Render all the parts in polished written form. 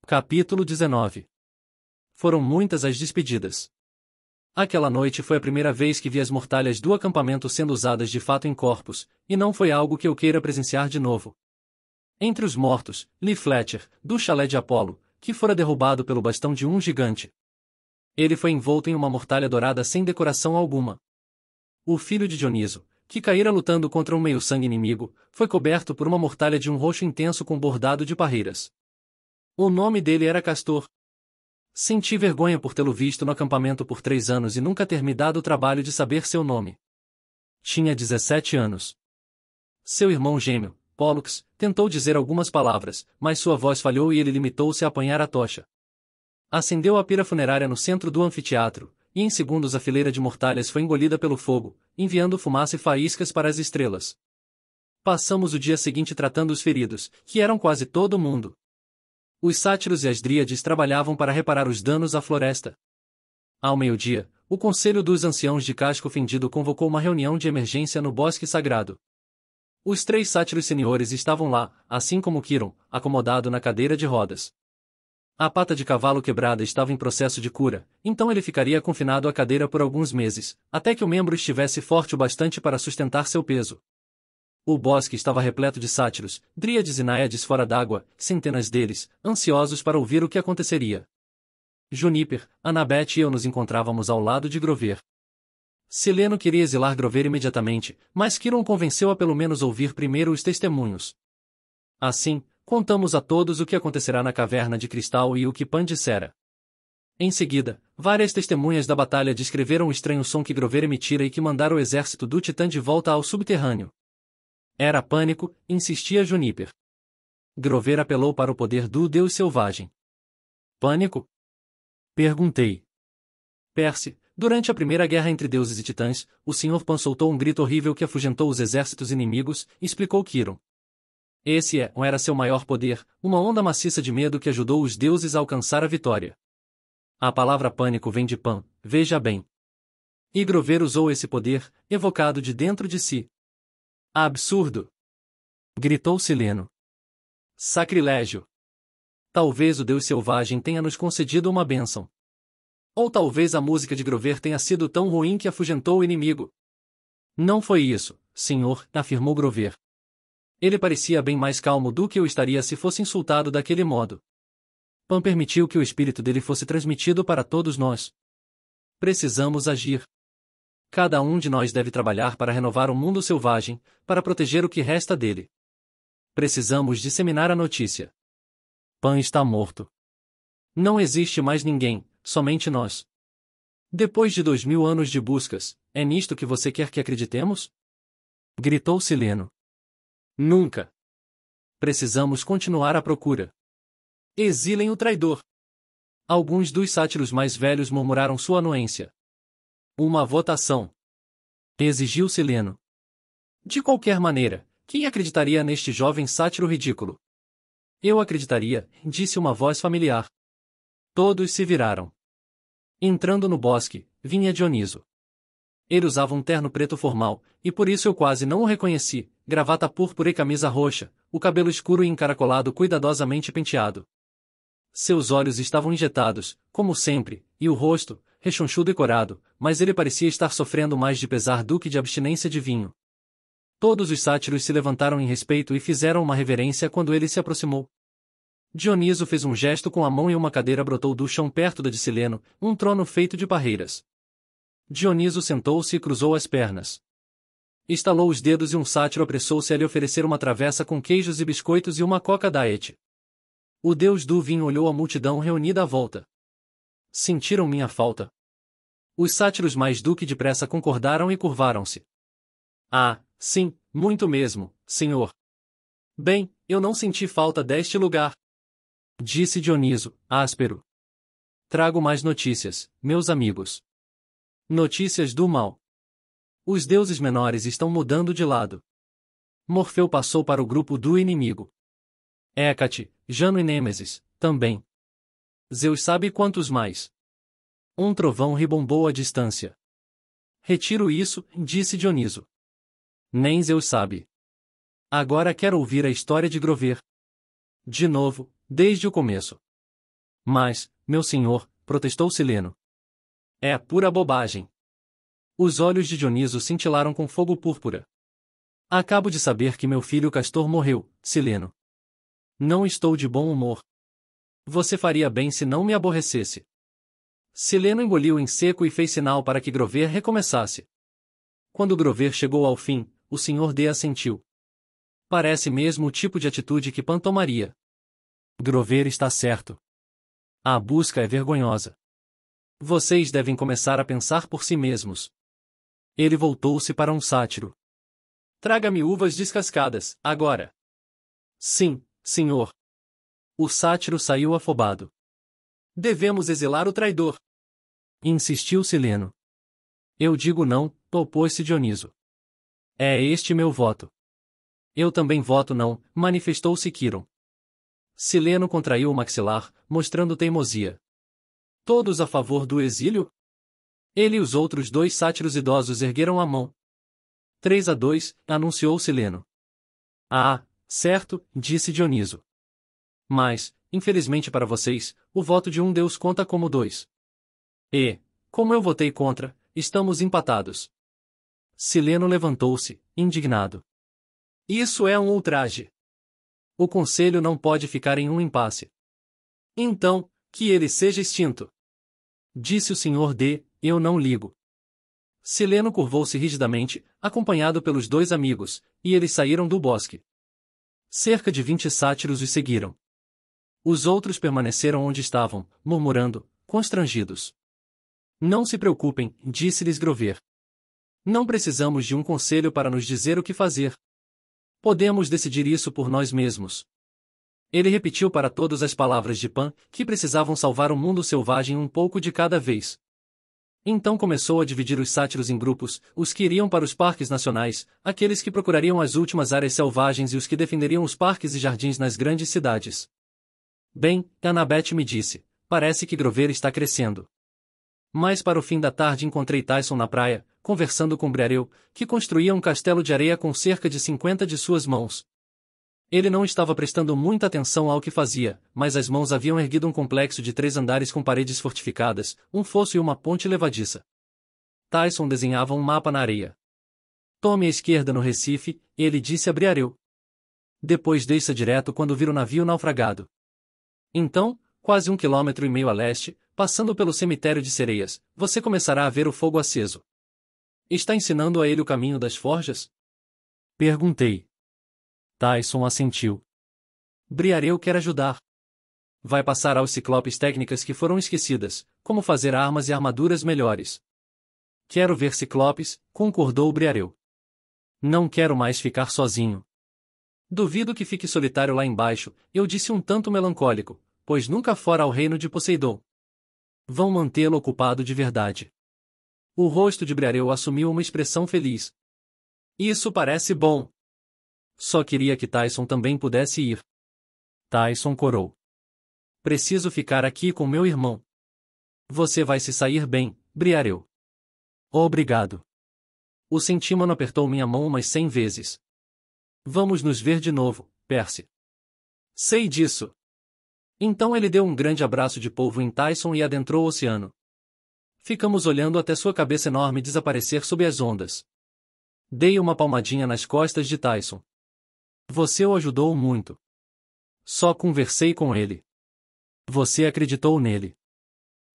Capítulo 19. Foram muitas as despedidas. Aquela noite foi a primeira vez que vi as mortalhas do acampamento sendo usadas de fato em corpos, e não foi algo que eu queira presenciar de novo. Entre os mortos, Lee Fletcher, do chalé de Apolo, que fora derrubado pelo bastão de um gigante. Ele foi envolto em uma mortalha dourada sem decoração alguma. O filho de Dioniso, que caíra lutando contra um meio-sangue inimigo, foi coberto por uma mortalha de um roxo intenso com bordado de parreiras. O nome dele era Castor. Senti vergonha por tê-lo visto no acampamento por 3 anos e nunca ter me dado o trabalho de saber seu nome. Tinha 17 anos. Seu irmão gêmeo, Pollux, tentou dizer algumas palavras, mas sua voz falhou e ele limitou-se a apanhar a tocha. Acendeu a pira funerária no centro do anfiteatro, e em segundos a fileira de mortalhas foi engolida pelo fogo, enviando fumaça e faíscas para as estrelas. Passamos o dia seguinte tratando os feridos, que eram quase todo mundo. Os sátiros e as dríades trabalhavam para reparar os danos à floresta. Ao meio-dia, o Conselho dos Anciãos de Casco Fendido convocou uma reunião de emergência no Bosque Sagrado. Os 3 sátiros seniores estavam lá, assim como Quiron, acomodado na cadeira de rodas. A pata de cavalo quebrada estava em processo de cura, então ele ficaria confinado à cadeira por alguns meses, até que o membro estivesse forte o bastante para sustentar seu peso. O bosque estava repleto de sátiros, dríades e náiades fora d'água, centenas deles, ansiosos para ouvir o que aconteceria. Juniper, Annabeth e eu nos encontrávamos ao lado de Grover. Sileno queria exilar Grover imediatamente, mas Quiron convenceu a pelo menos ouvir primeiro os testemunhos. Assim, contamos a todos o que acontecerá na caverna de cristal e o que Pan dissera. Em seguida, várias testemunhas da batalha descreveram o estranho som que Grover emitira e que mandara o exército do Titã de volta ao subterrâneo. Era pânico, insistia Juniper. Grover apelou para o poder do Deus Selvagem. Pânico? Perguntei. Percy, durante a primeira guerra entre deuses e titãs, o Sr. Pan soltou um grito horrível que afugentou os exércitos inimigos, explicou Quiron. Esse era seu maior poder, uma onda maciça de medo que ajudou os deuses a alcançar a vitória. A palavra pânico vem de Pan, veja bem. E Grover usou esse poder, evocado de dentro de si. Absurdo! Gritou Sileno. Sacrilégio! Talvez o Deus Selvagem tenha nos concedido uma bênção. Ou talvez a música de Grover tenha sido tão ruim que afugentou o inimigo. Não foi isso, senhor, afirmou Grover. Ele parecia bem mais calmo do que eu estaria se fosse insultado daquele modo. Pan permitiu que o espírito dele fosse transmitido para todos nós. Precisamos agir. Cada um de nós deve trabalhar para renovar o mundo selvagem, para proteger o que resta dele. Precisamos disseminar a notícia. Pan está morto. Não existe mais ninguém, somente nós. Depois de 2000 anos de buscas, é nisto que você quer que acreditemos? Gritou Sileno. Nunca. Precisamos continuar a procura. Exilem o traidor. Alguns dos sátiros mais velhos murmuraram sua anuência. Uma votação. Exigiu Sileno. De qualquer maneira, quem acreditaria neste jovem sátiro ridículo? Eu acreditaria, disse uma voz familiar. Todos se viraram. Entrando no bosque, vinha Dioniso. Ele usava um terno preto formal, e por isso eu quase não o reconheci, gravata púrpura e camisa roxa, o cabelo escuro e encaracolado cuidadosamente penteado. Seus olhos estavam injetados, como sempre, e o rosto, rechonchudo e corado, mas ele parecia estar sofrendo mais de pesar do que de abstinência de vinho. Todos os sátiros se levantaram em respeito e fizeram uma reverência quando ele se aproximou. Dioniso fez um gesto com a mão e uma cadeira brotou do chão perto da de Sileno, um trono feito de parreiras. Dioniso sentou-se e cruzou as pernas. Estalou os dedos e um sátiro apressou-se a lhe oferecer uma travessa com queijos e biscoitos e uma coca diet. O deus do vinho olhou a multidão reunida à volta. Sentiram minha falta? Os sátiros mais do que depressa concordaram e curvaram-se. Ah, sim, muito mesmo, senhor. Bem, eu não senti falta deste lugar. Disse Dioniso, áspero. Trago mais notícias, meus amigos. Notícias do mal. Os deuses menores estão mudando de lado. Morfeu passou para o grupo do inimigo. Hécate, Jano e Nêmesis, também. Zeus sabe quantos mais. Um trovão ribombou à distância. Retiro isso, disse Dioniso. Nem Zeus sabe. Agora quero ouvir a história de Grover. De novo, desde o começo. Mas, meu senhor, protestou Sileno. É pura bobagem. Os olhos de Dioniso cintilaram com fogo púrpura. Acabo de saber que meu filho Castor morreu, Sileno. Não estou de bom humor. Você faria bem se não me aborrecesse. Sileno engoliu em seco e fez sinal para que Grover recomeçasse. Quando Grover chegou ao fim, o Sr. D assentiu. Parece mesmo o tipo de atitude que Pan tomaria. Grover está certo. A busca é vergonhosa. Vocês devem começar a pensar por si mesmos. Ele voltou-se para um sátiro. Traga-me uvas descascadas, agora. Sim, senhor. O sátiro saiu afobado. Devemos exilar o traidor. Insistiu Sileno. Eu digo não, opôs-se Dioniso. É este meu voto. Eu também voto não, manifestou-se Quiron. Sileno contraiu o maxilar, mostrando teimosia. Todos a favor do exílio? Ele e os outros dois sátiros idosos ergueram a mão. 3-2, anunciou Sileno. Ah, certo, disse Dioniso. Mas, infelizmente para vocês, o voto de um deus conta como 2. E, como eu votei contra, estamos empatados. Sileno levantou-se, indignado. Isso é um ultraje. O conselho não pode ficar em um impasse. Então, que ele seja extinto. Disse o Sr. D, eu não ligo. Sileno curvou-se rigidamente, acompanhado pelos dois amigos, e eles saíram do bosque. Cerca de 20 sátiros os seguiram. Os outros permaneceram onde estavam, murmurando, constrangidos. Não se preocupem, disse-lhes Grover. Não precisamos de um conselho para nos dizer o que fazer. Podemos decidir isso por nós mesmos. Ele repetiu para todos as palavras de Pan, que precisavam salvar o mundo selvagem um pouco de cada vez. Então começou a dividir os sátiros em grupos, os que iriam para os parques nacionais, aqueles que procurariam as últimas áreas selvagens e os que defenderiam os parques e jardins nas grandes cidades. Bem, Annabeth me disse, parece que Grover está crescendo. Mas para o fim da tarde encontrei Tyson na praia, conversando com Briareu, que construía um castelo de areia com cerca de 50 de suas mãos. Ele não estava prestando muita atenção ao que fazia, mas as mãos haviam erguido um complexo de 3 andares com paredes fortificadas, um fosso e uma ponte levadiça. Tyson desenhava um mapa na areia. Tome à esquerda no Recife, ele disse a Briareu. Depois desça direto quando vir o navio naufragado. Então, quase 1,5 km a leste, passando pelo cemitério de Sereias, você começará a ver o fogo aceso. Está ensinando a ele o caminho das forjas? Perguntei. Tyson assentiu. Briareu quer ajudar. Vai passar aos ciclopes técnicas que foram esquecidas, como fazer armas e armaduras melhores. Quero ver ciclopes, concordou Briareu. Não quero mais ficar sozinho. Duvido que fique solitário lá embaixo, eu disse um tanto melancólico, pois nunca fora ao reino de Poseidon. Vão mantê-lo ocupado de verdade. O rosto de Briareu assumiu uma expressão feliz. Isso parece bom. Só queria que Tyson também pudesse ir. Tyson corou. Preciso ficar aqui com meu irmão. Você vai se sair bem, Briareu. Obrigado. O centímano apertou minha mão umas 100 vezes. Vamos nos ver de novo, Percy. Sei disso. Então ele deu um grande abraço de polvo em Tyson e adentrou o oceano. Ficamos olhando até sua cabeça enorme desaparecer sob as ondas. Dei uma palmadinha nas costas de Tyson. Você o ajudou muito. Só conversei com ele. Você acreditou nele.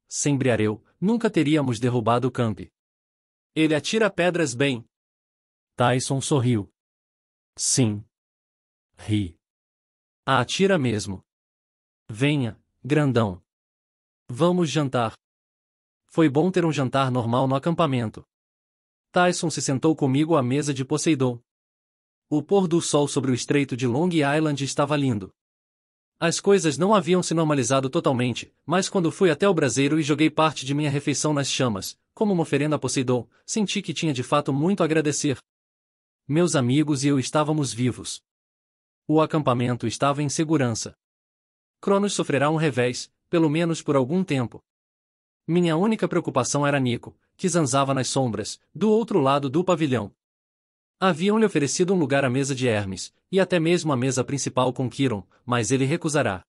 Sem Briareu, nunca teríamos derrubado o camp. Ele atira pedras bem. Tyson sorriu. Sim. Ri. Atira mesmo. Venha, grandão. Vamos jantar. Foi bom ter um jantar normal no acampamento. Tyson se sentou comigo à mesa de Poseidon. O pôr do sol sobre o estreito de Long Island estava lindo. As coisas não haviam se normalizado totalmente, mas quando fui até o braseiro e joguei parte de minha refeição nas chamas, como uma oferenda a Poseidon, senti que tinha de fato muito a agradecer. Meus amigos e eu estávamos vivos. O acampamento estava em segurança. Cronos sofrerá um revés, pelo menos por algum tempo. Minha única preocupação era Nico, que zanzava nas sombras, do outro lado do pavilhão. Haviam-lhe oferecido um lugar à mesa de Hermes, e até mesmo à mesa principal com Quiron, mas ele recusará.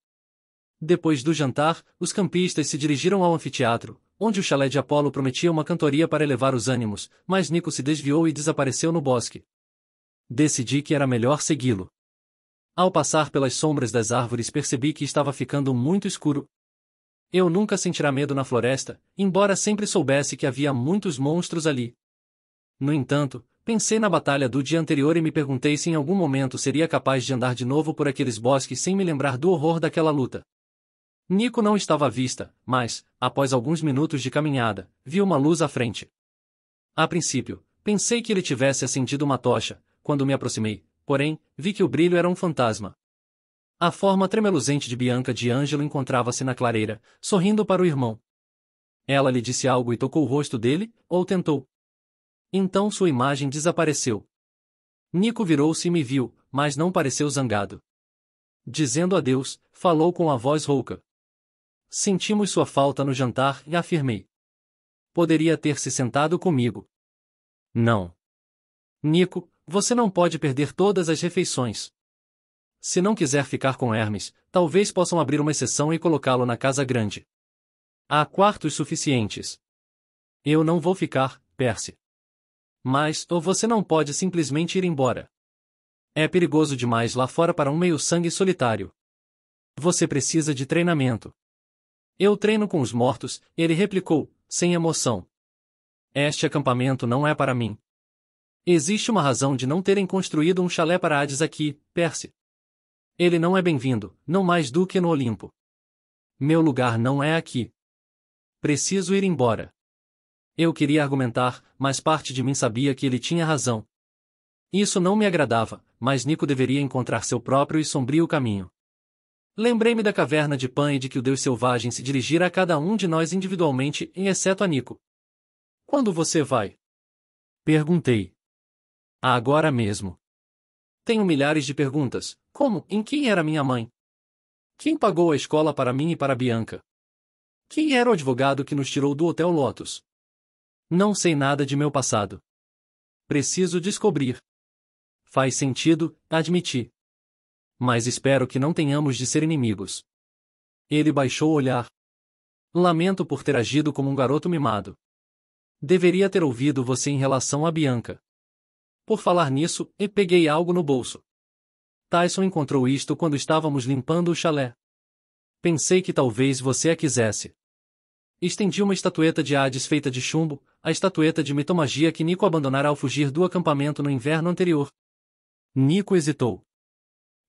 Depois do jantar, os campistas se dirigiram ao anfiteatro, onde o chalé de Apolo prometia uma cantoria para elevar os ânimos, mas Nico se desviou e desapareceu no bosque. Decidi que era melhor segui-lo. Ao passar pelas sombras das árvores percebi que estava ficando muito escuro. Eu nunca sentirá medo na floresta, embora sempre soubesse que havia muitos monstros ali. No entanto, pensei na batalha do dia anterior e me perguntei se em algum momento seria capaz de andar de novo por aqueles bosques sem me lembrar do horror daquela luta. Nico não estava à vista, mas, após alguns minutos de caminhada, vi uma luz à frente. A princípio, pensei que ele tivesse acendido uma tocha. Quando me aproximei, porém, vi que o brilho era um fantasma. A forma tremeluzente de Bianca de Ângelo encontrava-se na clareira, sorrindo para o irmão. Ela lhe disse algo e tocou o rosto dele, ou tentou. Então sua imagem desapareceu. Nico virou-se e me viu, mas não pareceu zangado. Dizendo adeus, falou com a voz rouca. Sentimos sua falta no jantar e afirmei. Poderia ter se sentado comigo. Não. Nico, você não pode perder todas as refeições. Se não quiser ficar com Hermes, talvez possam abrir uma exceção e colocá-lo na casa grande. Há quartos suficientes. Eu não vou ficar, Percy. Mas, ou você não pode simplesmente ir embora. É perigoso demais lá fora para um meio-sangue solitário. Você precisa de treinamento. Eu treino com os mortos, ele replicou, sem emoção. Este acampamento não é para mim. Existe uma razão de não terem construído um chalé para Hades aqui, Percy. Ele não é bem-vindo, não mais do que no Olimpo. Meu lugar não é aqui. Preciso ir embora. Eu queria argumentar, mas parte de mim sabia que ele tinha razão. Isso não me agradava, mas Nico deveria encontrar seu próprio e sombrio caminho. Lembrei-me da caverna de Pan e de que o Deus selvagem se dirigira a cada um de nós individualmente, exceto a Nico. Quando você vai? Perguntei. Agora mesmo. Tenho milhares de perguntas, como, em quem era minha mãe? Quem pagou a escola para mim e para Bianca? Quem era o advogado que nos tirou do Hotel Lotus? Não sei nada de meu passado. Preciso descobrir. Faz sentido, admiti. Mas espero que não tenhamos de ser inimigos. Ele baixou o olhar. Lamento por ter agido como um garoto mimado. Deveria ter ouvido você em relação a Bianca. Por falar nisso, peguei algo no bolso. Tyson encontrou isto quando estávamos limpando o chalé. Pensei que talvez você a quisesse. Estendi uma estatueta de Hades feita de chumbo, a estatueta de mitomagia que Nico abandonara ao fugir do acampamento no inverno anterior. Nico hesitou.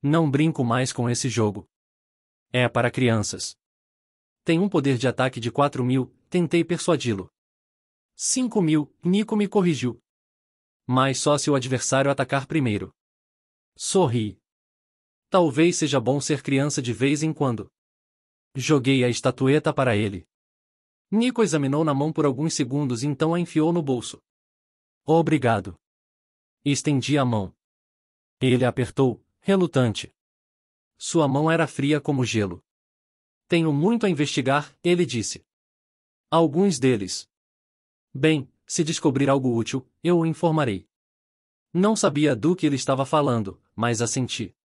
Não brinco mais com esse jogo. É para crianças. Tem um poder de ataque de 4.000, tentei persuadi-lo. 5.000, Nico me corrigiu. Mas só se o adversário atacar primeiro. Sorri. Talvez seja bom ser criança de vez em quando. Joguei a estatueta para ele. Nico examinou na mão por alguns segundos e então a enfiou no bolso. Obrigado. Estendi a mão. Ele apertou, relutante. Sua mão era fria como gelo. Tenho muito a investigar, ele disse. Alguns deles. Bem, se descobrir algo útil, eu o informarei. Não sabia do que ele estava falando, mas assenti.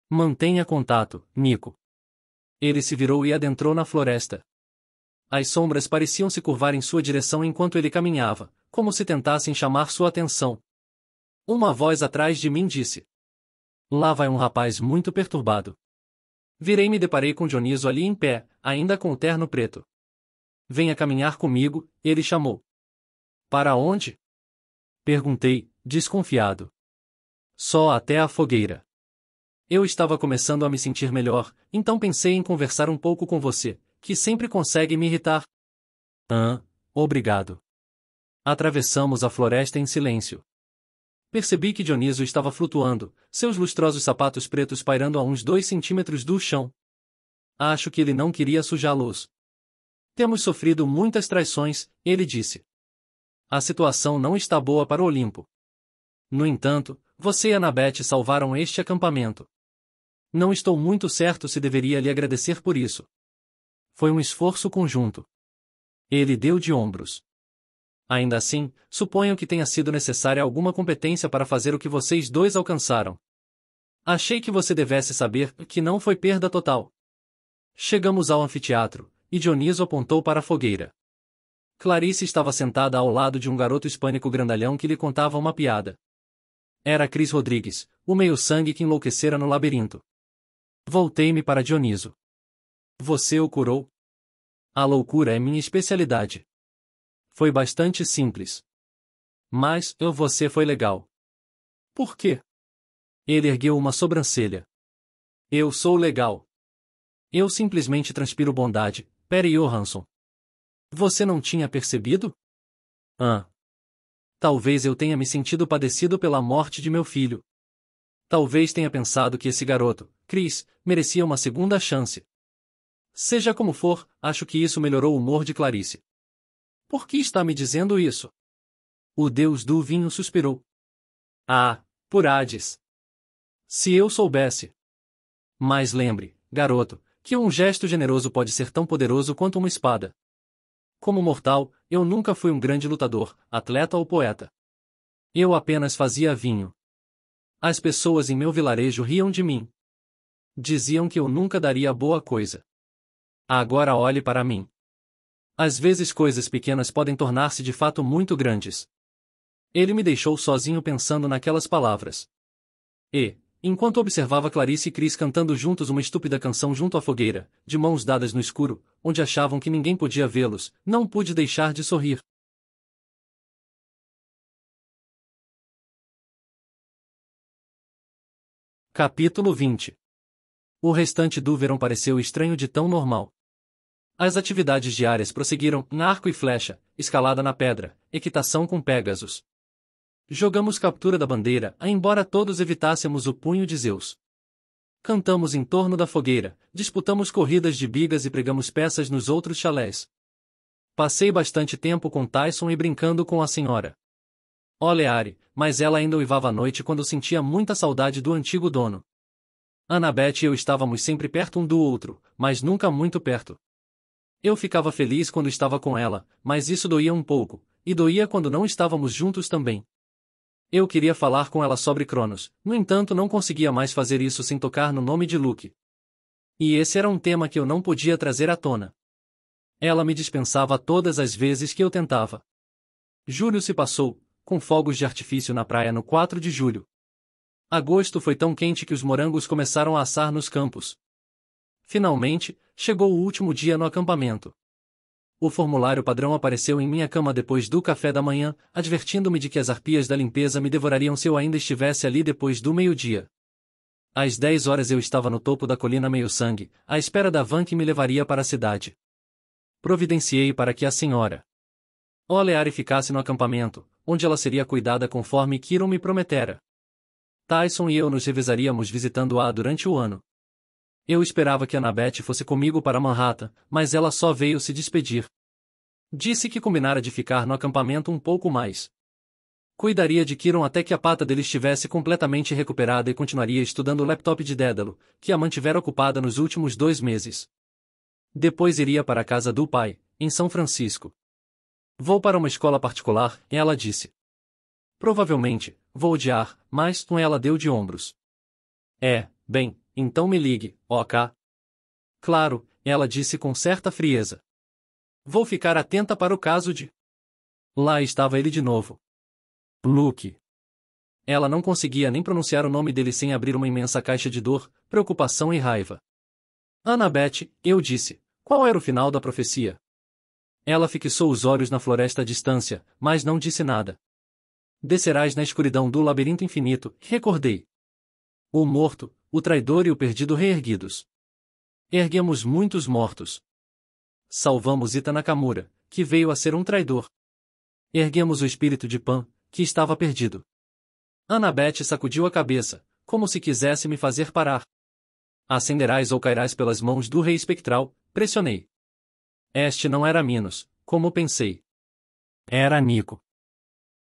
Mantenha contato, Nico. Ele se virou e adentrou na floresta. As sombras pareciam se curvar em sua direção enquanto ele caminhava, como se tentassem chamar sua atenção. Uma voz atrás de mim disse. Lá vai um rapaz muito perturbado. Virei e me deparei com Dioniso ali em pé, ainda com o terno preto. Venha caminhar comigo, ele chamou. Para onde? Perguntei, desconfiado. Só até a fogueira. Eu estava começando a me sentir melhor, então pensei em conversar um pouco com você, que sempre consegue me irritar. Obrigado. Atravessamos a floresta em silêncio. Percebi que Dioniso estava flutuando, seus lustrosos sapatos pretos pairando a uns 2 centímetros do chão. Acho que ele não queria sujá-los. Temos sofrido muitas traições, ele disse. A situação não está boa para o Olimpo. No entanto, você e Annabeth salvaram este acampamento. Não estou muito certo se deveria lhe agradecer por isso. Foi um esforço conjunto. Ele deu de ombros. Ainda assim, suponho que tenha sido necessária alguma competência para fazer o que vocês dois alcançaram. Achei que você devesse saber que não foi perda total. Chegamos ao anfiteatro, e Dioniso apontou para a fogueira. Clarice estava sentada ao lado de um garoto hispânico grandalhão que lhe contava uma piada. Era Cris Rodrigues, o meio-sangue que enlouquecera no labirinto. Voltei-me para Dioniso. Você o curou? A loucura é minha especialidade. Foi bastante simples. Mas, você foi legal. Por quê? Ele ergueu uma sobrancelha. Eu sou legal. Eu simplesmente transpiro bondade, Perry Johansson. Você não tinha percebido? Talvez eu tenha me sentido padecido pela morte de meu filho. Talvez tenha pensado que esse garoto, Chris, merecia uma segunda chance. Seja como for, acho que isso melhorou o humor de Clarice. Por que está me dizendo isso? O deus do vinho suspirou. Ah, por Hades. Se eu soubesse. Mas lembre, garoto, que um gesto generoso pode ser tão poderoso quanto uma espada. Como mortal, eu nunca fui um grande lutador, atleta ou poeta. Eu apenas fazia vinho. As pessoas em meu vilarejo riam de mim. Diziam que eu nunca daria boa coisa. Agora olhe para mim. Às vezes coisas pequenas podem tornar-se de fato muito grandes. Ele me deixou sozinho pensando naquelas palavras. E, enquanto observava Clarice e Chris cantando juntos uma estúpida canção junto à fogueira, de mãos dadas no escuro, onde achavam que ninguém podia vê-los, não pude deixar de sorrir. Capítulo 20. O restante do verão pareceu estranho de tão normal. As atividades diárias prosseguiram, arco e flecha, escalada na pedra, equitação com Pégasos. Jogamos captura da bandeira, embora todos evitássemos o punho de Zeus. Cantamos em torno da fogueira, disputamos corridas de bigas e pregamos peças nos outros chalés. Passei bastante tempo com Tyson e brincando com a senhora Oleari, mas ela ainda uivava à noite quando sentia muita saudade do antigo dono. Annabeth e eu estávamos sempre perto um do outro, mas nunca muito perto. Eu ficava feliz quando estava com ela, mas isso doía um pouco, e doía quando não estávamos juntos também. Eu queria falar com ela sobre Cronos, no entanto não conseguia mais fazer isso sem tocar no nome de Luke. E esse era um tema que eu não podia trazer à tona. Ela me dispensava todas as vezes que eu tentava. Julho se passou, com fogos de artifício na praia no 4 de julho. Agosto foi tão quente que os morangos começaram a assar nos campos. Finalmente, chegou o último dia no acampamento. O formulário padrão apareceu em minha cama depois do café da manhã, advertindo-me de que as arpias da limpeza me devorariam se eu ainda estivesse ali depois do meio-dia. Às 10 horas eu estava no topo da colina meio-sangue, à espera da van que me levaria para a cidade. Providenciei para que a senhora Oleari ficasse no acampamento, onde ela seria cuidada conforme Kiron me prometera. Tyson e eu nos revezaríamos visitando-a durante o ano. Eu esperava que Annabeth fosse comigo para Manhattan, mas ela só veio se despedir. Disse que combinara de ficar no acampamento um pouco mais. Cuidaria de Kiron até que a pata dele estivesse completamente recuperada e continuaria estudando o laptop de Dédalo, que a mantivera ocupada nos últimos 2 meses. Depois iria para a casa do pai, em São Francisco. Vou para uma escola particular, ela disse. Provavelmente, vou odiar, mas ela deu de ombros. Bem, então me ligue, ok? Claro, ela disse com certa frieza. Vou ficar atenta para o caso de... Lá estava ele de novo. Luke. Ela não conseguia nem pronunciar o nome dele sem abrir uma imensa caixa de dor, preocupação e raiva. Annabeth, eu disse, qual era o final da profecia? Ela fixou os olhos na floresta à distância, mas não disse nada. Descerás na escuridão do labirinto infinito, recordei. O morto, o traidor e o perdido reerguidos. Erguemos muitos mortos. Salvamos Ita Nakamura, que veio a ser um traidor. Erguemos o espírito de Pan, que estava perdido. Annabeth sacudiu a cabeça, como se quisesse me fazer parar. Ascenderás ou cairás pelas mãos do rei espectral, pressionei. Este não era Minos, como pensei. Era Nico.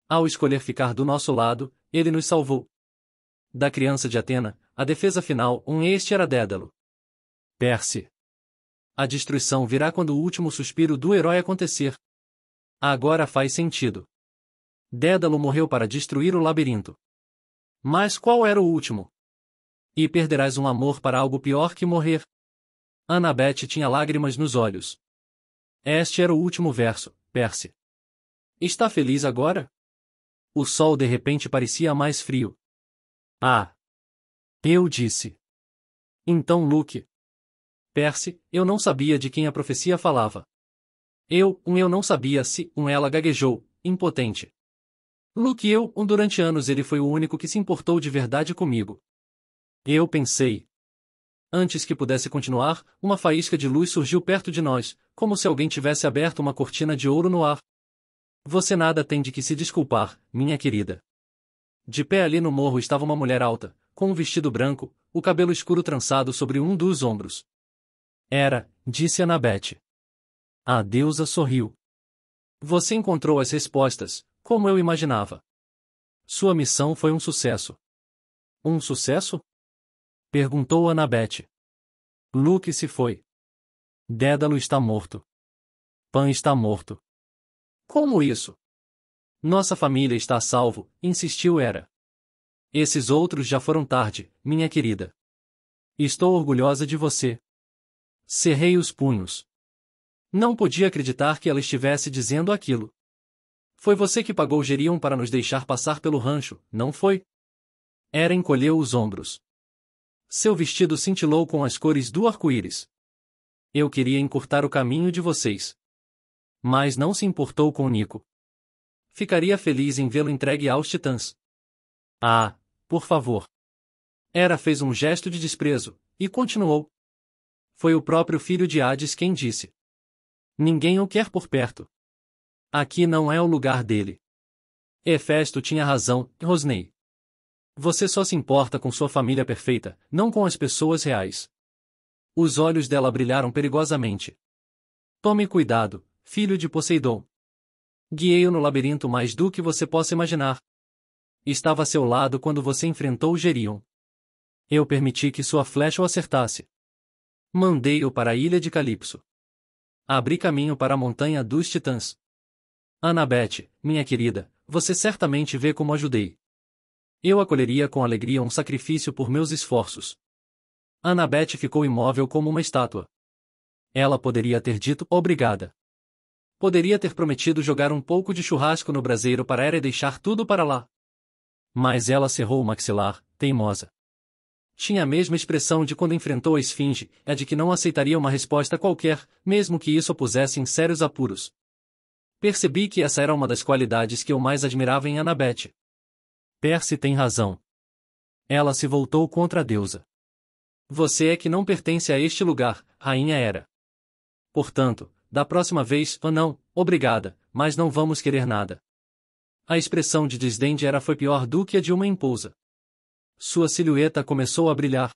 Ao escolher ficar do nosso lado, ele nos salvou. Da criança de Atena, a defesa final, este era Dédalo. Perse. A destruição virá quando o último suspiro do herói acontecer. Agora faz sentido. Dédalo morreu para destruir o labirinto. Mas qual era o último? E perderás um amor para algo pior que morrer. Annabeth tinha lágrimas nos olhos. Este era o último verso, Percy. Está feliz agora? O sol de repente parecia mais frio. Ah! Eu disse. Então Luke. Percy, eu não sabia de quem a profecia falava. Eu não sabia se, ela gaguejou, impotente. Luke durante anos ele foi o único que se importou de verdade comigo. Eu pensei. Antes que pudesse continuar, uma faísca de luz surgiu perto de nós, como se alguém tivesse aberto uma cortina de ouro no ar. Você nada tem de que se desculpar, minha querida. De pé ali no morro estava uma mulher alta, com um vestido branco, o cabelo escuro trançado sobre um dos ombros. Disse Annabeth. A deusa sorriu. Você encontrou as respostas, como eu imaginava. Sua missão foi um sucesso. Um sucesso? Perguntou Annabeth. Luke se foi. Dédalo está morto. Pan está morto. Como isso? Nossa família está a salvo, insistiu Hera. Esses outros já foram tarde, minha querida. Estou orgulhosa de você. Cerrei os punhos. Não podia acreditar que ela estivesse dizendo aquilo. Foi você que pagou Gerion para nos deixar passar pelo rancho, não foi? Hera encolheu os ombros. Seu vestido cintilou com as cores do arco-íris. Eu queria encurtar o caminho de vocês. Mas não se importou com Nico. Ficaria feliz em vê-lo entregue aos titãs. Ah, por favor. Hera fez um gesto de desprezo, e continuou. Foi o próprio filho de Hades quem disse. Ninguém o quer por perto. Aqui não é o lugar dele. Hefesto tinha razão, Rosnei. Você só se importa com sua família perfeita, não com as pessoas reais. Os olhos dela brilharam perigosamente. Tome cuidado, filho de Poseidon. Guiei-o no labirinto mais do que você possa imaginar. Estava a seu lado quando você enfrentou Gerion. Eu permiti que sua flecha o acertasse. Mandei-o para a ilha de Calipso. Abri caminho para a montanha dos titãs. Annabeth, minha querida, você certamente vê como ajudei. Eu acolheria com alegria um sacrifício por meus esforços. Annabeth ficou imóvel como uma estátua. Ela poderia ter dito obrigada. Poderia ter prometido jogar um pouco de churrasco no braseiro para Hera e deixar tudo para lá. Mas ela cerrou o maxilar, teimosa. Tinha a mesma expressão de quando enfrentou a esfinge, a de que não aceitaria uma resposta qualquer, mesmo que isso a pusesse em sérios apuros. Percebi que essa era uma das qualidades que eu mais admirava em Annabeth. Percy tem razão. Ela se voltou contra a deusa. Você é que não pertence a este lugar, rainha Hera. Portanto, da próxima vez, não, obrigada, mas não vamos querer nada. A expressão de desdém de Hera foi pior do que a de uma empusa. Sua silhueta começou a brilhar.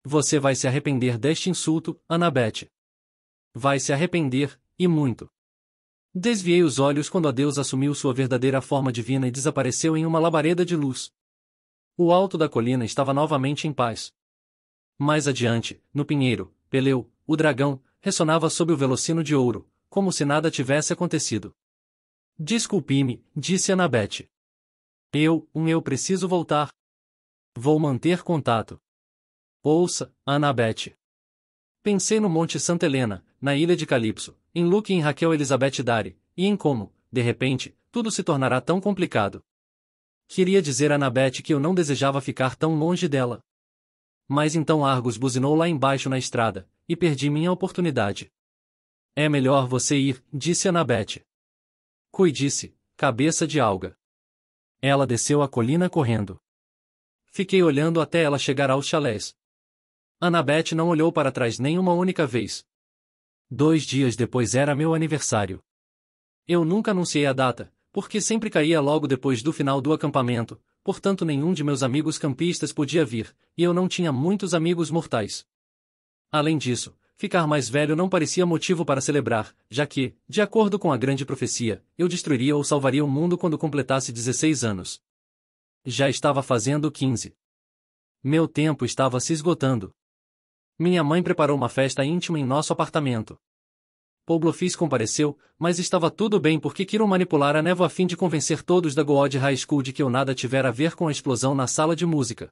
Você vai se arrepender deste insulto, Annabeth. Vai se arrepender, e muito. Desviei os olhos quando a deusa assumiu sua verdadeira forma divina e desapareceu em uma labareda de luz. O alto da colina estava novamente em paz. Mais adiante, no pinheiro, Peleu, o dragão, ressonava sob o velocino de ouro, como se nada tivesse acontecido. Desculpe-me, disse Annabeth. Eu preciso voltar. Vou manter contato. Ouça, Annabeth. Pensei no Monte Santa Helena, na ilha de Calipso, em Luke e em Raquel Elizabeth Dari, e em como, de repente, tudo se tornará tão complicado. Queria dizer a Annabeth que eu não desejava ficar tão longe dela. Mas então Argus buzinou lá embaixo na estrada, e perdi minha oportunidade. É melhor você ir, disse Annabeth. Cuide-se, cabeça de alga. Ela desceu a colina correndo. Fiquei olhando até ela chegar aos chalés. Annabeth não olhou para trás nem uma única vez. 2 dias depois era meu aniversário. Eu nunca anunciei a data, porque sempre caía logo depois do final do acampamento, portanto nenhum de meus amigos campistas podia vir, e eu não tinha muitos amigos mortais. Além disso, ficar mais velho não parecia motivo para celebrar, já que, de acordo com a grande profecia, eu destruiria ou salvaria o mundo quando completasse 16 anos. Já estava fazendo 15. Meu tempo estava se esgotando. Minha mãe preparou uma festa íntima em nosso apartamento. Poblofis compareceu, mas estava tudo bem porque queriam manipular a névoa a fim de convencer todos da Goode High School de que eu nada tivera a ver com a explosão na sala de música.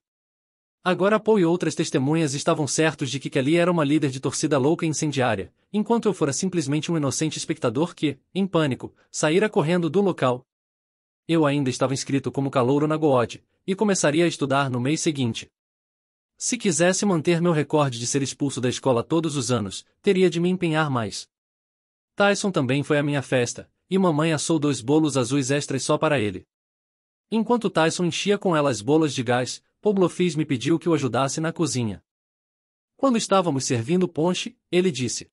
Agora Paul e outras testemunhas estavam certos de que Kelly era uma líder de torcida louca e incendiária, enquanto eu fora simplesmente um inocente espectador que, em pânico, saíra correndo do local. Eu ainda estava inscrito como calouro na Goode, e começaria a estudar no mês seguinte. Se quisesse manter meu recorde de ser expulso da escola todos os anos, teria de me empenhar mais. Tyson também foi à minha festa, e mamãe assou 2 bolos azuis extras só para ele. Enquanto Tyson enchia com elas bolas de gás, Paul Blofis me pediu que o ajudasse na cozinha. Quando estávamos servindo ponche, ele disse: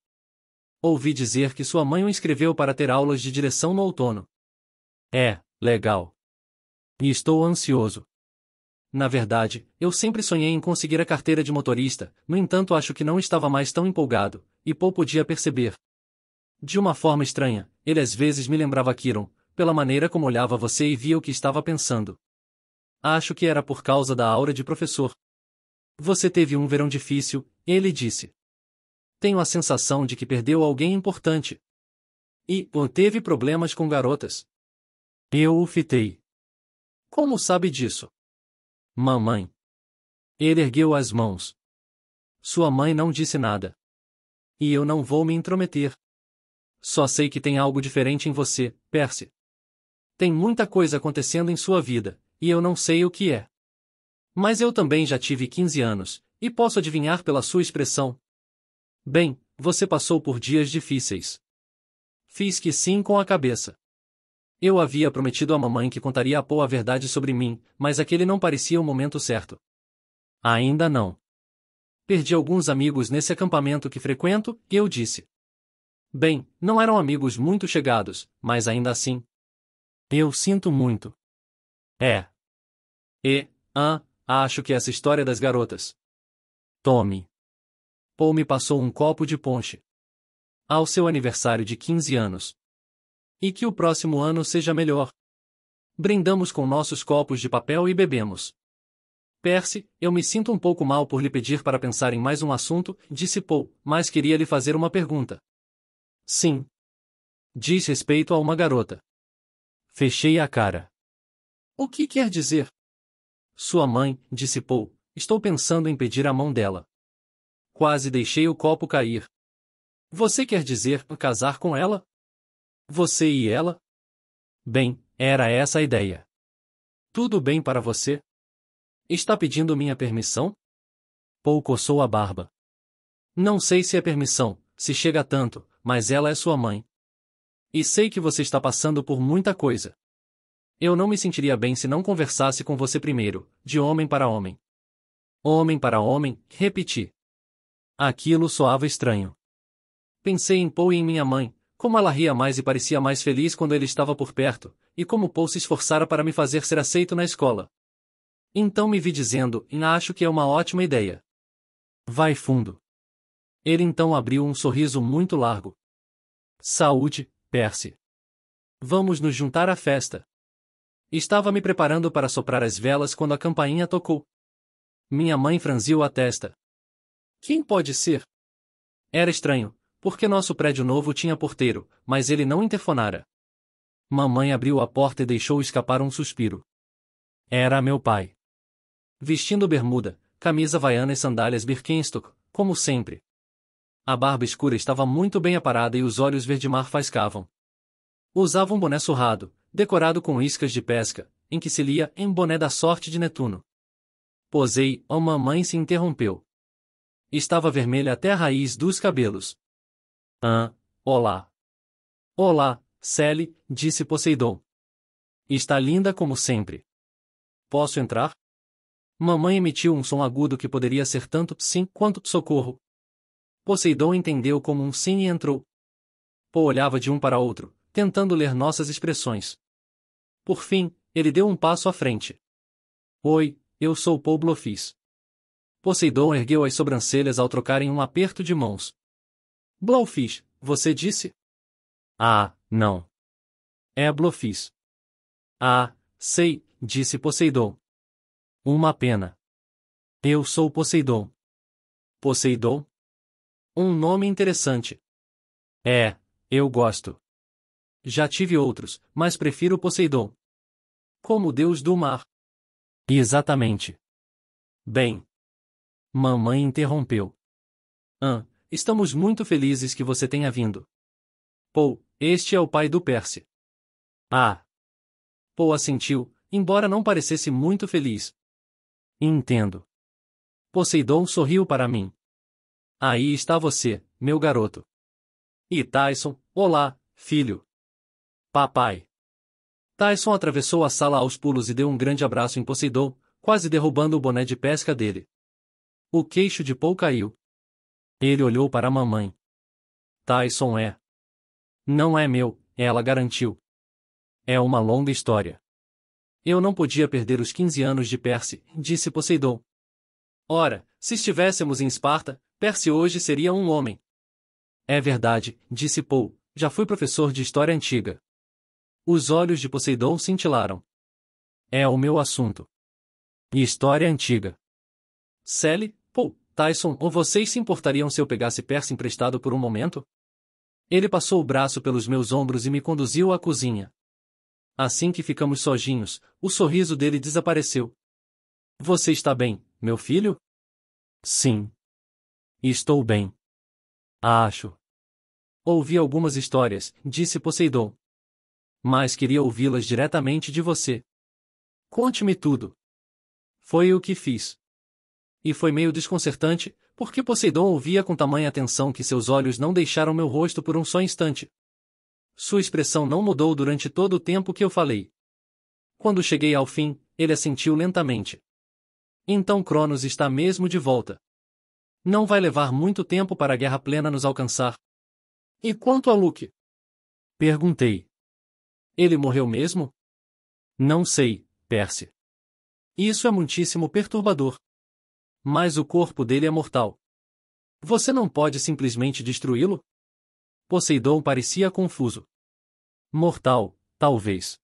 "Ouvi dizer que sua mãe o inscreveu para ter aulas de direção no outono." "É, legal. E estou ansioso. Na verdade, eu sempre sonhei em conseguir a carteira de motorista, no entanto acho que não estava mais tão empolgado, e Paul podia perceber. De uma forma estranha, ele às vezes me lembrava Kieron, pela maneira como olhava você e via o que estava pensando. Acho que era por causa da aura de professor. Você teve um verão difícil, ele disse. Tenho a sensação de que perdeu alguém importante. E, teve problemas com garotas. Eu o fitei. Como sabe disso? Mamãe. Ele ergueu as mãos. Sua mãe não disse nada. E eu não vou me intrometer. Só sei que tem algo diferente em você, Percy. Tem muita coisa acontecendo em sua vida, e eu não sei o que é. Mas eu também já tive 15 anos, e posso adivinhar pela sua expressão. Bem, você passou por dias difíceis. Fiz que sim com a cabeça. Eu havia prometido à mamãe que contaria a Paul a verdade sobre mim, mas aquele não parecia o momento certo. Ainda não. Perdi alguns amigos nesse acampamento que frequento, e eu disse. Bem, não eram amigos muito chegados, mas ainda assim. Eu sinto muito. É. Acho que essa história das garotas. Tome. Paul me passou um copo de ponche. Ao seu aniversário de 15 anos. E que o próximo ano seja melhor. Brindamos com nossos copos de papel e bebemos. Percy, eu me sinto um pouco mal por lhe pedir para pensar em mais um assunto, disse Paul, mas queria lhe fazer uma pergunta. Sim. Diz respeito a uma garota. Fechei a cara. O que quer dizer? Sua mãe, disse Paul, estou pensando em pedir a mão dela. Quase deixei o copo cair. Você quer dizer casar com ela? Você e ela? Bem, era essa a ideia. Tudo bem para você? Está pedindo minha permissão? Paul coçou a barba. Não sei se é permissão, se chega a tanto, mas ela é sua mãe. E sei que você está passando por muita coisa. Eu não me sentiria bem se não conversasse com você primeiro, de homem para homem. Homem para homem, repeti. Aquilo soava estranho. Pensei em Paul e em minha mãe, como ela ria mais e parecia mais feliz quando ele estava por perto, e como Paul se esforçara para me fazer ser aceito na escola. Então me vi dizendo, acho que é uma ótima ideia. Vai fundo. Ele então abriu um sorriso muito largo. Saúde, Percy. Vamos nos juntar à festa. Estava me preparando para soprar as velas quando a campainha tocou. Minha mãe franziu a testa. Quem pode ser? Era estranho, porque nosso prédio novo tinha porteiro, mas ele não interfonara. Mamãe abriu a porta e deixou escapar um suspiro. Era meu pai. Vestindo bermuda, camisa havaiana e sandálias Birkenstock, como sempre. A barba escura estava muito bem aparada e os olhos verde-mar faiscavam. Usava um boné surrado, decorado com iscas de pesca, em que se lia em boné da sorte de Netuno. Posei, mamãe se interrompeu. Estava vermelha até a raiz dos cabelos. Olá. Olá, Sally, disse Poseidon. Está linda como sempre. Posso entrar? Mamãe emitiu um som agudo que poderia ser tanto sim quanto socorro. Poseidon entendeu como um sim e entrou. Paul olhava de um para outro, tentando ler nossas expressões. Por fim, ele deu um passo à frente. Oi, eu sou Paul Blofis. Poseidon ergueu as sobrancelhas ao trocarem um aperto de mãos. Blofis, você disse? Não. É Blofis. Sei, disse Poseidon. Uma pena. Eu sou Poseidon. Poseidon? Um nome interessante. Eu gosto. Já tive outros, mas prefiro Poseidon. Como deus do mar. Exatamente. Bem, Mamãe interrompeu. Estamos muito felizes que você tenha vindo. Paul, este é o pai do Percy. Ah! Paul assentiu, embora não parecesse muito feliz. Entendo. Poseidon sorriu para mim. Aí está você, meu garoto. E Tyson, olá, filho. Papai. Tyson atravessou a sala aos pulos e deu um grande abraço em Poseidon, quase derrubando o boné de pesca dele. O queixo de Paul caiu. Ele olhou para a mamãe. Tyson é. Não é meu, ela garantiu. É uma longa história. Eu não podia perder os 15 anos de Percy, disse Poseidon. Ora, se estivéssemos em Esparta, Percy hoje seria um homem. É verdade, disse Paul, já fui professor de história antiga. Os olhos de Poseidon cintilaram. É o meu assunto. E história antiga. Sally, Paul, Tyson ou vocês se importariam se eu pegasse Percy emprestado por um momento? Ele passou o braço pelos meus ombros e me conduziu à cozinha. Assim que ficamos sozinhos, o sorriso dele desapareceu. Você está bem, meu filho? Sim. Estou bem. Acho. Ouvi algumas histórias, disse Poseidon. Mas queria ouvi-las diretamente de você. Conte-me tudo. Foi o que fiz. E foi meio desconcertante, porque Poseidon ouvia com tamanha atenção que seus olhos não deixaram meu rosto por um só instante. Sua expressão não mudou durante todo o tempo que eu falei. Quando cheguei ao fim, ele assentiu lentamente. Então Cronos está mesmo de volta. Não vai levar muito tempo para a Guerra Plena nos alcançar. E quanto a Luke? Perguntei. Ele morreu mesmo? Não sei, Percy. Isso é muitíssimo perturbador. Mas o corpo dele é mortal. Você não pode simplesmente destruí-lo? Poseidon parecia confuso. Mortal, talvez.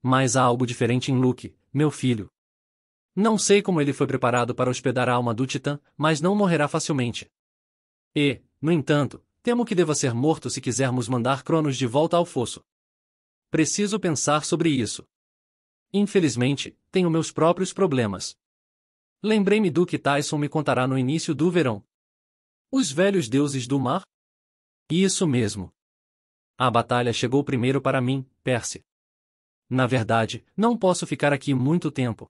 Mas há algo diferente em Luke, meu filho. Não sei como ele foi preparado para hospedar a alma do Titã, mas não morrerá facilmente. E, no entanto, temo que deva ser morto se quisermos mandar Cronos de volta ao fosso. Preciso pensar sobre isso. Infelizmente, tenho meus próprios problemas. Lembrei-me do que Tyson me contará no início do verão. Os velhos deuses do mar? Isso mesmo. A batalha chegou primeiro para mim, Percy. Na verdade, não posso ficar aqui muito tempo.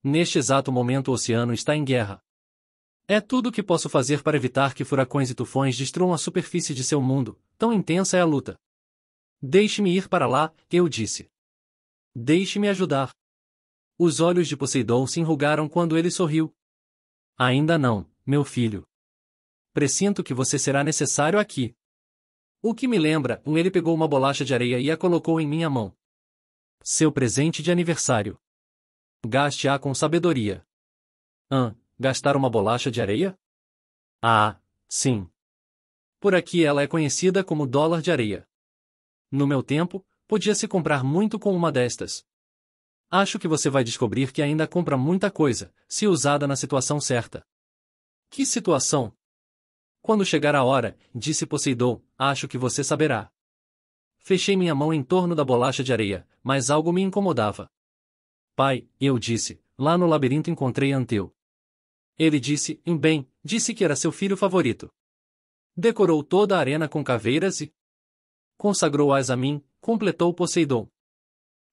Neste exato momento o oceano está em guerra. É tudo o que posso fazer para evitar que furacões e tufões destruam a superfície de seu mundo, tão intensa é a luta. Deixe-me ir para lá, eu disse. Deixe-me ajudar. Os olhos de Poseidon se enrugaram quando ele sorriu. Ainda não, meu filho. Presinto que você será necessário aqui. O que me lembra, ele pegou uma bolacha de areia e a colocou em minha mão. Seu presente de aniversário. Gaste-a com sabedoria. Gastar uma bolacha de areia? Ah, sim. Por aqui ela é conhecida como dólar de areia. No meu tempo, podia-se comprar muito com uma destas. Acho que você vai descobrir que ainda compra muita coisa, se usada na situação certa. Que situação? Quando chegar a hora, disse Poseidon, acho que você saberá. Fechei minha mão em torno da bolacha de areia, mas algo me incomodava. Pai, eu disse, lá no labirinto encontrei Anteu. Ele disse, disse que era seu filho favorito. Decorou toda a arena com caveiras e consagrou-as a mim, completou Poseidon.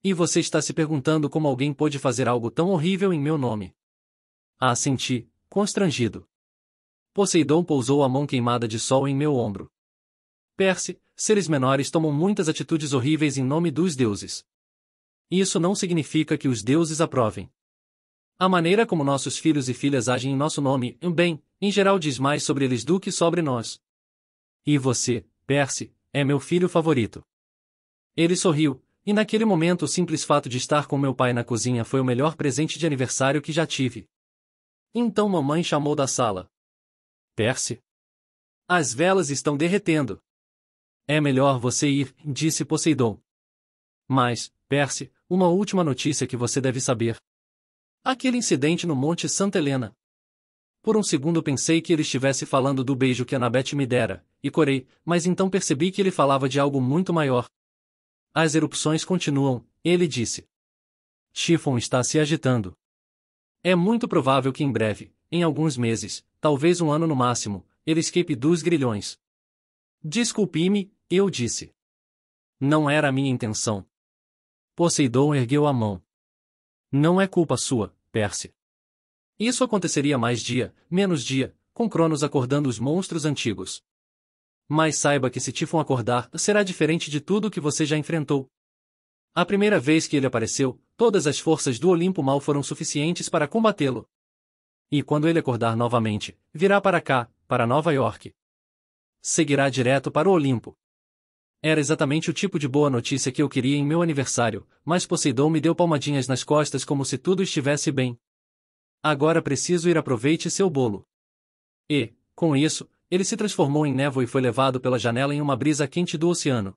E você está se perguntando como alguém pôde fazer algo tão horrível em meu nome. Assenti, constrangido. Poseidon pousou a mão queimada de sol em meu ombro. Percy, seres menores tomam muitas atitudes horríveis em nome dos deuses. Isso não significa que os deuses aprovem. A maneira como nossos filhos e filhas agem em nosso nome, em geral diz mais sobre eles do que sobre nós. E você, Percy, é meu filho favorito. Ele sorriu, e naquele momento o simples fato de estar com meu pai na cozinha foi o melhor presente de aniversário que já tive. Então mamãe chamou da sala. Percy? As velas estão derretendo. É melhor você ir, disse Poseidon. Mas, Percy, uma última notícia que você deve saber. Aquele incidente no Monte Santa Helena. Por um segundo pensei que ele estivesse falando do beijo que Annabeth me dera, e corei, mas então percebi que ele falava de algo muito maior. As erupções continuam, ele disse. Typhon está se agitando. É muito provável que em breve, em alguns meses, talvez um ano no máximo, ele escape dos grilhões. Desculpe-me, eu disse. Não era a minha intenção. Poseidon ergueu a mão. Não é culpa sua, Percy. Isso aconteceria mais dia, menos dia, com Cronos acordando os monstros antigos. Mas saiba que se Tifon acordar, será diferente de tudo que você já enfrentou. A primeira vez que ele apareceu, todas as forças do Olimpo Mal foram suficientes para combatê-lo. E quando ele acordar novamente, virá para cá, para Nova York. Seguirá direto para o Olimpo. Era exatamente o tipo de boa notícia que eu queria em meu aniversário, mas Poseidon me deu palmadinhas nas costas como se tudo estivesse bem. Agora preciso ir, aproveite seu bolo. E, com isso, ele se transformou em névoa e foi levado pela janela em uma brisa quente do oceano.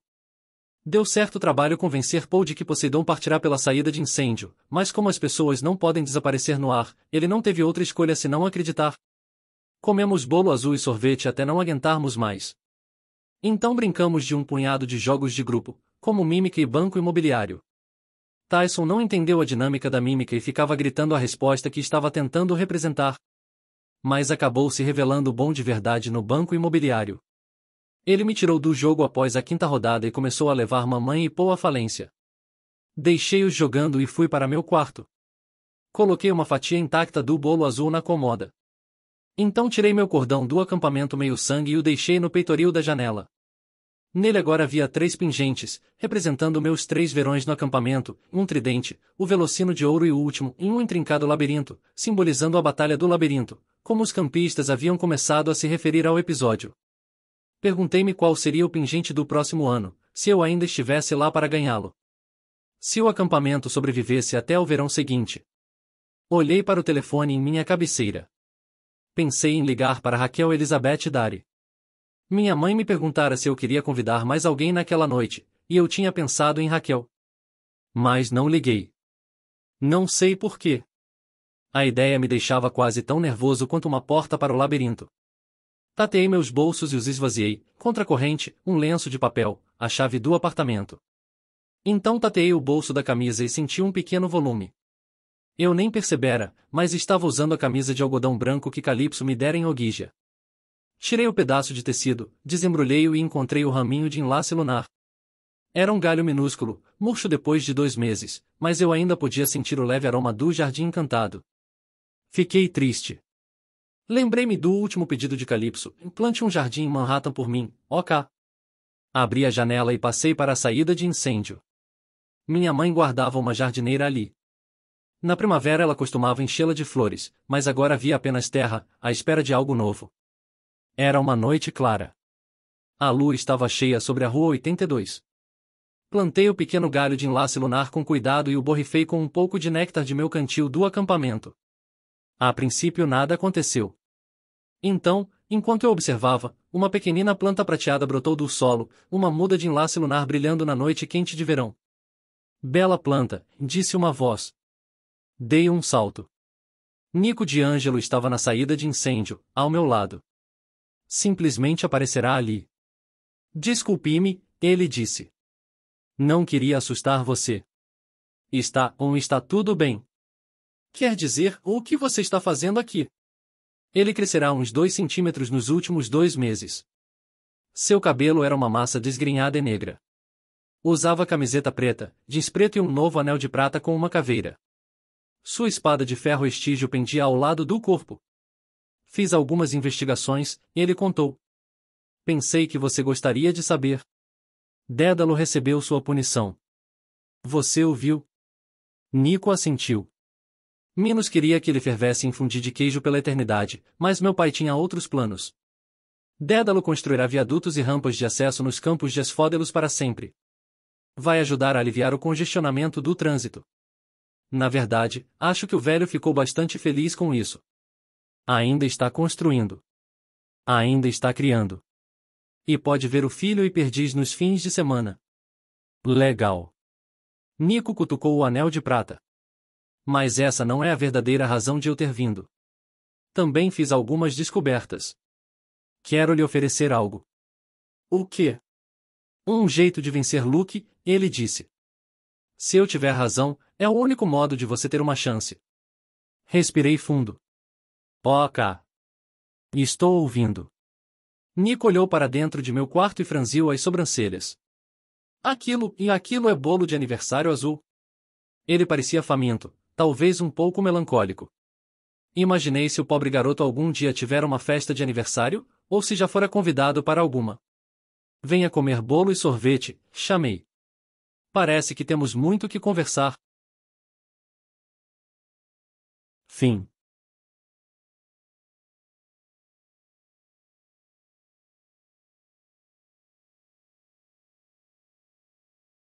Deu certo trabalho convencer Paul de que Poseidon partirá pela saída de incêndio, mas como as pessoas não podem desaparecer no ar, ele não teve outra escolha senão acreditar. Comemos bolo azul e sorvete até não aguentarmos mais. Então brincamos de um punhado de jogos de grupo, como mímica e banco imobiliário. Tyson não entendeu a dinâmica da mímica e ficava gritando a resposta que estava tentando representar. Mas acabou se revelando bom de verdade no banco imobiliário. Ele me tirou do jogo após a quinta rodada e começou a levar mamãe e Paul à falência. Deixei-os jogando e fui para meu quarto. Coloquei uma fatia intacta do bolo azul na cômoda. Então tirei meu cordão do acampamento meio-sangue e o deixei no peitoril da janela. Nele agora havia 3 pingentes, representando meus 3 verões no acampamento, um tridente, o velocino de ouro e o último, em um intrincado labirinto, simbolizando a batalha do labirinto, como os campistas haviam começado a se referir ao episódio. Perguntei-me qual seria o pingente do próximo ano, se eu ainda estivesse lá para ganhá-lo. Se o acampamento sobrevivesse até o verão seguinte. Olhei para o telefone em minha cabeceira. Pensei em ligar para Raquel Elizabeth Dari. Minha mãe me perguntara se eu queria convidar mais alguém naquela noite, e eu tinha pensado em Raquel. Mas não liguei. Não sei por quê. A ideia me deixava quase tão nervoso quanto uma porta para o labirinto. Tateei meus bolsos e os esvaziei, contra a corrente, um lenço de papel, a chave do apartamento. Então tateei o bolso da camisa e senti um pequeno volume. Eu nem percebera, mas estava usando a camisa de algodão branco que Calypso me dera em Ogígia. Tirei o pedaço de tecido, desembrulhei-o e encontrei o raminho de enlace lunar. Era um galho minúsculo, murcho depois de 2 meses, mas eu ainda podia sentir o leve aroma do jardim encantado. Fiquei triste. Lembrei-me do último pedido de Calypso, plante um jardim em Manhattan por mim, ok. Abri a janela e passei para a saída de incêndio. Minha mãe guardava uma jardineira ali. Na primavera ela costumava enchê-la de flores, mas agora havia apenas terra, à espera de algo novo. Era uma noite clara. A lua estava cheia sobre a rua 82. Plantei o pequeno galho de enlace lunar com cuidado e o borrifei com um pouco de néctar de meu cantil do acampamento. A princípio nada aconteceu. Então, enquanto eu observava, uma pequenina planta prateada brotou do solo, uma muda de enlace lunar brilhando na noite quente de verão. Bela planta, disse uma voz. Dei um salto. Nico D'Angelo estava na saída de incêndio, ao meu lado. Simplesmente aparecerá ali. Desculpe-me, ele disse. Não queria assustar você. Está tudo bem. Quer dizer, o que você está fazendo aqui? Ele crescerá uns 2 centímetros nos últimos 2 meses. Seu cabelo era uma massa desgrenhada e negra. Usava camiseta preta, jeans preto e um novo anel de prata com uma caveira. Sua espada de ferro estígio pendia ao lado do corpo. Fiz algumas investigações, ele contou. Pensei que você gostaria de saber. Dédalo recebeu sua punição. Você o viu? Nico assentiu. Minos queria que ele fervesse em fundi de queijo pela eternidade, mas meu pai tinha outros planos. Dédalo construirá viadutos e rampas de acesso nos campos de Asfódelos para sempre. Vai ajudar a aliviar o congestionamento do trânsito. Na verdade, acho que o velho ficou bastante feliz com isso. Ainda está construindo. Ainda está criando. E pode ver o filho e perdiz nos fins de semana. Legal. Nico cutucou o anel de prata. Mas essa não é a verdadeira razão de eu ter vindo. Também fiz algumas descobertas. Quero lhe oferecer algo. O quê? Um jeito de vencer Luke, ele disse. Se eu tiver razão, é o único modo de você ter uma chance. Respirei fundo. Oca! Estou ouvindo. Nick olhou para dentro de meu quarto e franziu as sobrancelhas. Aquilo é bolo de aniversário azul. Ele parecia faminto, talvez um pouco melancólico. Imaginei se o pobre garoto algum dia tiver uma festa de aniversário, ou se já fora convidado para alguma. Venha comer bolo e sorvete, chamei. Parece que temos muito que conversar. Fim.